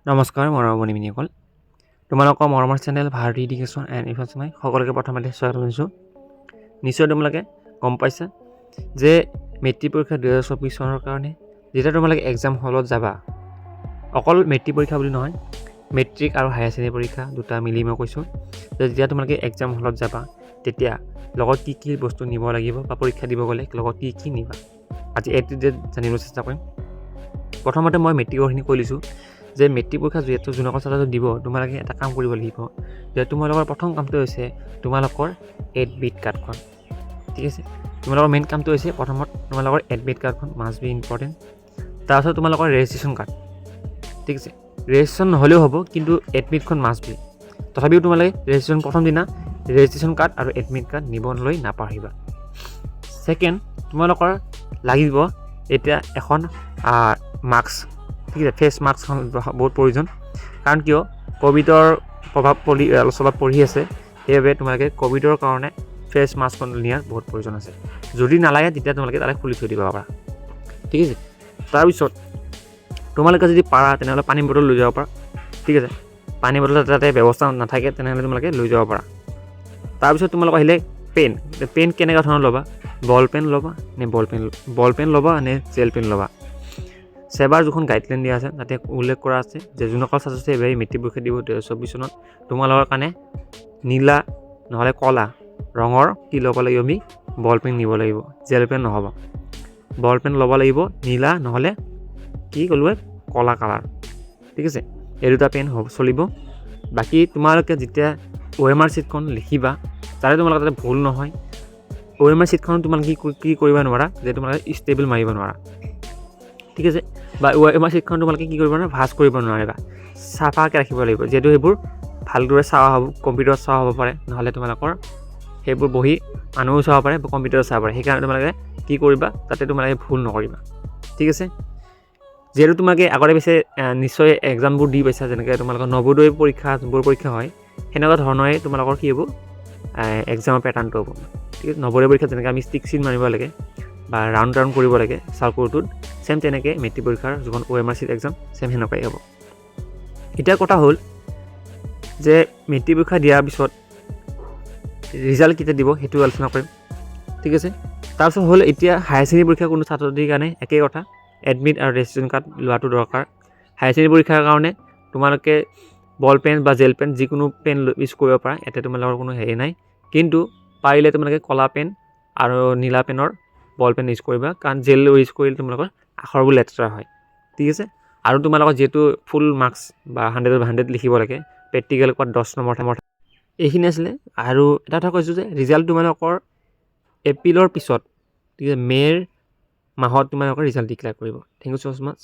নমস্কাৰ মৰমৰ মিনিসকল তোমালোকৰ মৰমৰ channel Bharati education and information সকলোকে প্ৰথমতে স্বাগতম জনাইছোঁ। নিশ্চয় তোমালোকে গম পাইছা যে মেট্ৰিক পৰীক্ষা 2024 চনৰ কাৰণে যেতিয়া তোমালোকে এক্সাম হলত যাবা, অকল মেট্ৰিক পৰীক্ষা বুলি নহয়, মেট্ৰিক আৰু হায়াৰ ছেকেণ্ডেৰী পৰীক্ষা দুটা মিলি মই কৈছোঁ যে যেতিয়া তোমালোকে এক্সাম হলত যাবা তেতিয়া লগত কি বস্তু নিব লাগিব বা পৰীক্ষা দিব গ'লে লগত কি নিবা, আজি এইটো জানিবলৈ চেষ্টা কৰিম। প্ৰথমতে মই মেট্ৰিকৰখিনি কৈ লৈছোঁ যে মেট্ৰিক পৰীক্ষা যিহেতু জোনকল ছাত্ৰ দিব, তোমালোকে এটা কাম কৰিব লাগিব যে তোমালোকৰ প্ৰথম কামটো হৈছে তোমালোকৰ এডমিট কাৰ্ডখন। ঠিক আছে, তোমালোকৰ মেইন কামটো হৈছে প্ৰথমত তোমালোকৰ এডমিট কাৰ্ডখন মাষ্ট বি ইম্পৰ্টেণ্ট। তাৰপিছত তোমালোকৰ ৰেজিষ্ট্ৰেশ্যন কাৰ্ড। ঠিক আছে, ৰেজিষ্ট্ৰেশ্যন নহ'লেও হ'ব, কিন্তু এডমিটখন মাষ্ট বি। তথাপিও তোমালোকে ৰেজিষ্ট্ৰেশ্যন প্ৰথম দিনা ৰেজিষ্ট্ৰেশ্যন কাৰ্ড আৰু এডমিট কাৰ্ড নিবলৈ নাপাহৰিবা। ছেকেণ্ড, তোমালোকৰ লাগিব এতিয়া এখন মাস্ক। ঠিক আছে, ফেচ মাস্কখন বহুত প্ৰয়োজন, কাৰণ কিয় ক'ভিডৰ প্ৰভাৱ অলপ পৰি আছে, সেইবাবে তোমালোকে ক'ভিডৰ কাৰণে ফেচ মাস্কখন নিয়াৰ বহুত প্ৰয়োজন আছে। যদি নালাগে তেতিয়া তোমালোকে তাতে খুলি থৈ দিব পাৰা। ঠিক আছে, তাৰপিছত তোমালোকে যদি পাৰা তেনেহ'লে পানী বটল লৈ যাব পাৰা। ঠিক আছে, পানী বটল তাতে ব্যৱস্থা নাথাকে তেনেহ'লে তোমালোকে লৈ যাব পাৰা। তাৰপিছত তোমালোক আহিলে পেন কেনেকুৱা ধৰণৰ ল'বা, বল পেন ল'বা নে বল পেন ল'বা নে জেল পেন ল'বা। সেবাৰ যিখন গাইডলাইন দিয়া আছে তাতে উল্লেখ কৰা আছে যে যোনসকল ছাত্ৰ-ছাত্ৰীয়ে এইবাৰ মেট্ৰিক পৰীক্ষা দিব 2024 চনত তোমালোকৰ কাৰণে নীলা নহ'লে ক'লা ৰঙৰ কি ল'ব লাগিব, আমি বল পেন নিব লাগিব, জেল পেন নহ'ব। বল পেন ল'ব লাগিব নীলা নহ'লে কি ক'লোৱে ক'লা কালাৰ। ঠিক আছে, এই দুটা পেন চলিব। বাকী তোমালোকে যেতিয়া OMR শ্বীটখন লিখিবা যাতে তোমালোকে তাতে ভুল নহয়, OMR শ্বীটখনত তোমালোকে কি কৰিব নোৱাৰা যে তোমালোকে ষ্টেবল মাৰিব নোৱাৰা। ঠিক আছে, বা OMR শ্বীটখন তোমালোকে কি কৰিব নোৱাৰা, ভাজ কৰিব নোৱাৰিবা, চাফাকৈ ৰাখিব লাগিব, যিহেতু সেইবোৰ ভালদৰে চোৱা হ'ব, কম্পিউটাৰত চোৱা হ'ব পাৰে, নহ'লে তোমালোকৰ সেইবোৰ বহি মানুহেও চাব পাৰে বা কম্পিউটাৰত চাব পাৰে। সেইকাৰণে তোমালোকে কি কৰিবা, তাতে তোমালোকে ভুল নকৰিবা। ঠিক আছে, যিহেতু তোমালোকে আগতে পিছে নিশ্চয় এক্সামবোৰ দি পাইছা, যেনেকৈ তোমালোকৰ নৱোদয় পৰীক্ষা যোনবোৰ পৰীক্ষা হয় সেনেকুৱা ধৰণৰে তোমালোকৰ কি হ'ব এক্সামৰ পেটাৰ্ণটো হ'ব। ঠিক আছে, নৱোদয় পৰীক্ষাত যেনেকৈ আমি ষ্টিক চিন মাৰিব লাগে বা ৰাউণ্ড কৰিব লাগে চাৰ্কুলটোত, চেম তেনেকৈ মেট্ৰিক পৰীক্ষাৰ যিখন OMR শ্বীট এক্সাম চেম সেনেকুৱাই হ'ব। এতিয়া কথা হ'ল যে মেট্ৰিক পৰীক্ষা দিয়াৰ পিছত ৰিজাল্ট কেতিয়া দিব সেইটো আলোচনা কৰিম। ঠিক আছে, তাৰপিছত হ'ল এতিয়া হায়াৰ ছেকেণ্ডেৰী পৰীক্ষা কোনো ছাত্ৰ ছাত্ৰীৰ কাৰণে একেই কথা, এডমিট আৰু ৰেজিষ্ট্ৰেশ্যন কাৰ্ড লোৱাটো দৰকাৰ। হায়াৰ ছেকেণ্ডেৰী পৰীক্ষাৰ কাৰণে তোমালোকে বল পেন বা জেল পেন যিকোনো পেন ইউজ কৰিব পাৰা, ইয়াতে তোমালোকৰ কোনো হেৰি নাই, কিন্তু পাৰিলে তোমালোকে ক'লা পেন আৰু নীলা পেনৰ বল পেন ইউজ কৰিবা, কাৰণ জেল ইউজ কৰিলে তোমালোকৰ আখৰবোৰ লেতেৰা হয়। ঠিক আছে, আৰু তোমালোকৰ যিহেতু ফুল মাৰ্কছ বা 100 লিখিব লাগে, প্ৰেক্টিকেল ক'ত 10 নম্বৰ এইখিনি আছিলে। আৰু এটা কথা কৈছোঁ যে ৰিজাল্ট তোমালোকৰ এপ্ৰিলৰ পিছত, ঠিক আছে, মে'ৰ মাহত তোমালোকৰ ৰিজাল্ট ডিক্লেয়াৰ কৰিব। Thank you so' much.